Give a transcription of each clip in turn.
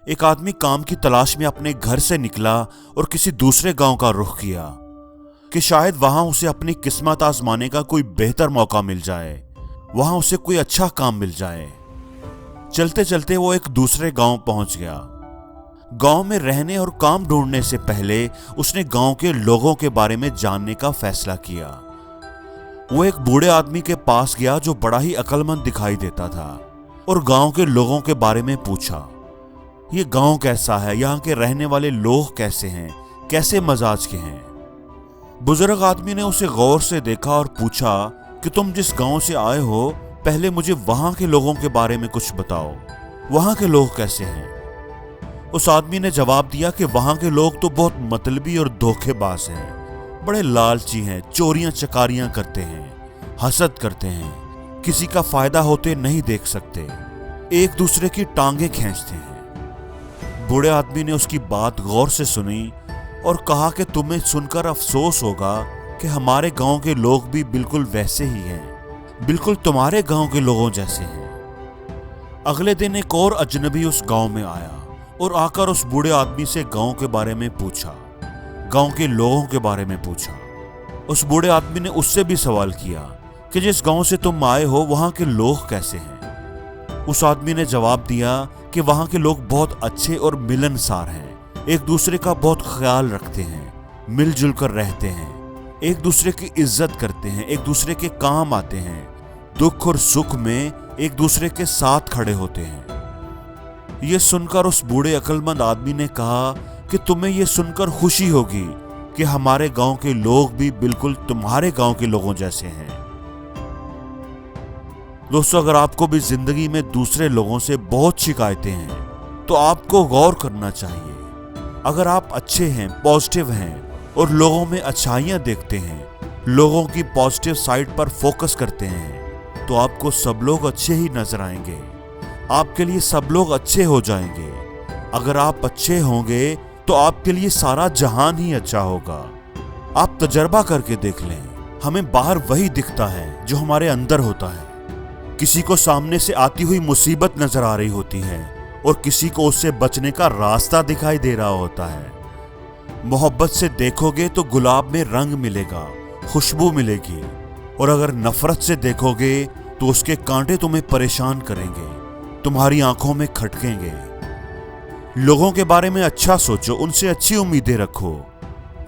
एक आदमी काम की तलाश में अपने घर से निकला और किसी दूसरे गांव का रुख किया कि शायद वहां उसे अपनी किस्मत आजमाने का कोई बेहतर मौका मिल जाए, वहां उसे कोई अच्छा काम मिल जाए। चलते चलते वो एक दूसरे गांव पहुंच गया। गांव में रहने और काम ढूंढने से पहले उसने गांव के लोगों के बारे में जानने का फैसला किया। वो एक बूढ़े आदमी के पास गया जो बड़ा ही अक्लमंद दिखाई देता था और गांव के लोगों के बारे में पूछा, ये गांव कैसा है, यहाँ के रहने वाले लोग कैसे हैं, कैसे मजाज के हैं। बुजुर्ग आदमी ने उसे गौर से देखा और पूछा कि तुम जिस गांव से आए हो, पहले मुझे वहां के लोगों के बारे में कुछ बताओ, वहां के लोग कैसे हैं। उस आदमी ने जवाब दिया कि वहां के लोग तो बहुत मतलबी और धोखेबाज हैं, बड़े लालची हैं, चोरियां चकारियां करते हैं, हसद करते हैं, किसी का फायदा होते नहीं देख सकते, एक दूसरे की टांगे खींचते हैं। बूढ़े आदमी ने उसकी बात गौर से सुनी और कहा कि तुम्हें सुनकर अफसोस होगा कि हमारे गांव के लोग भी बिल्कुल वैसे ही हैं, बिल्कुल तुम्हारे गांव के लोगों जैसे हैं। अगले दिन एक और अजनबी उस गांव में आया और आकर उस बूढ़े आदमी से गांव के बारे में पूछा, गांव के लोगों के बारे में पूछा। उस बूढ़े आदमी ने उससे भी सवाल किया कि जिस गांव से तुम आए हो वहां के लोग कैसे हैं। उस आदमी ने जवाब दिया कि वहां के लोग बहुत अच्छे और मिलनसार हैं, एक दूसरे का बहुत ख्याल रखते हैं, मिलजुल कर रहते हैं, एक दूसरे की इज्जत करते हैं, एक दूसरे के काम आते हैं, दुख और सुख में एक दूसरे के साथ खड़े होते हैं। यह सुनकर उस बूढ़े अक्लमंद आदमी ने कहा कि तुम्हें यह सुनकर खुशी होगी कि हमारे गांव के लोग भी बिल्कुल तुम्हारे गांव के लोगों जैसे हैं। दोस्तों, अगर आपको भी जिंदगी में दूसरे लोगों से बहुत शिकायतें हैं तो आपको गौर करना चाहिए। अगर आप अच्छे हैं, पॉजिटिव हैं और लोगों में अच्छाइयां देखते हैं, लोगों की पॉजिटिव साइड पर फोकस करते हैं, तो आपको सब लोग अच्छे ही नजर आएंगे, आपके लिए सब लोग अच्छे हो जाएंगे। अगर आप अच्छे होंगे तो आपके लिए सारा जहान ही अच्छा होगा। आप तजर्बा करके देख लें, हमें बाहर वही दिखता है जो हमारे अंदर होता है। किसी को सामने से आती हुई मुसीबत नजर आ रही होती है और किसी को उससे बचने का रास्ता दिखाई दे रहा होता है। मोहब्बत से देखोगे तो गुलाब में रंग मिलेगा, खुशबू मिलेगी, और अगर नफरत से देखोगे तो उसके कांटे तुम्हें परेशान करेंगे, तुम्हारी आंखों में खटकेंगे। लोगों के बारे में अच्छा सोचो, उनसे अच्छी उम्मीदें रखो,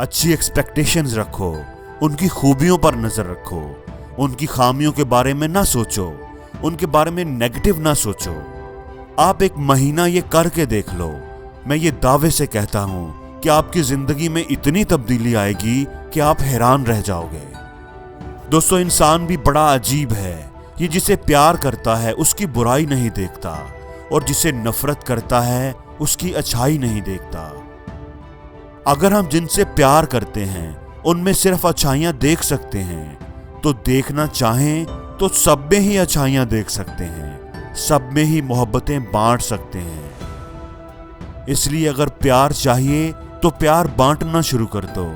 अच्छी एक्सपेक्टेशंस रखो, उनकी खूबियों पर नजर रखो, उनकी खामियों के बारे में ना सोचो, उनके बारे में नेगेटिव ना सोचो। आप एक महीना ये करके देख लो, मैं ये दावे से कहता हूं कि आपकी जिंदगी में इतनी तब्दीली आएगी कि आप हैरान रह जाओगे। दोस्तों, इंसान भी बड़ा अजीब है। ये जिसे प्यार करता है उसकी बुराई नहीं देखता और जिसे नफरत करता है उसकी अच्छाई नहीं देखता। अगर हम जिनसे प्यार करते हैं उनमें सिर्फ अच्छाइयां देख सकते हैं, तो देखना चाहें तो सब में ही अच्छाइयां देख सकते हैं, सब में ही मोहब्बतें बांट सकते हैं। इसलिए अगर प्यार चाहिए तो प्यार बांटना शुरू कर दो।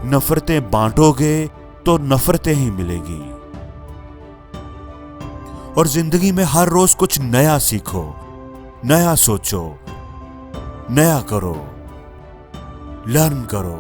नफरतें बांटोगे तो नफरतें ही मिलेगी। और जिंदगी में हर रोज कुछ नया सीखो, नया सोचो, नया करो, लर्न करो।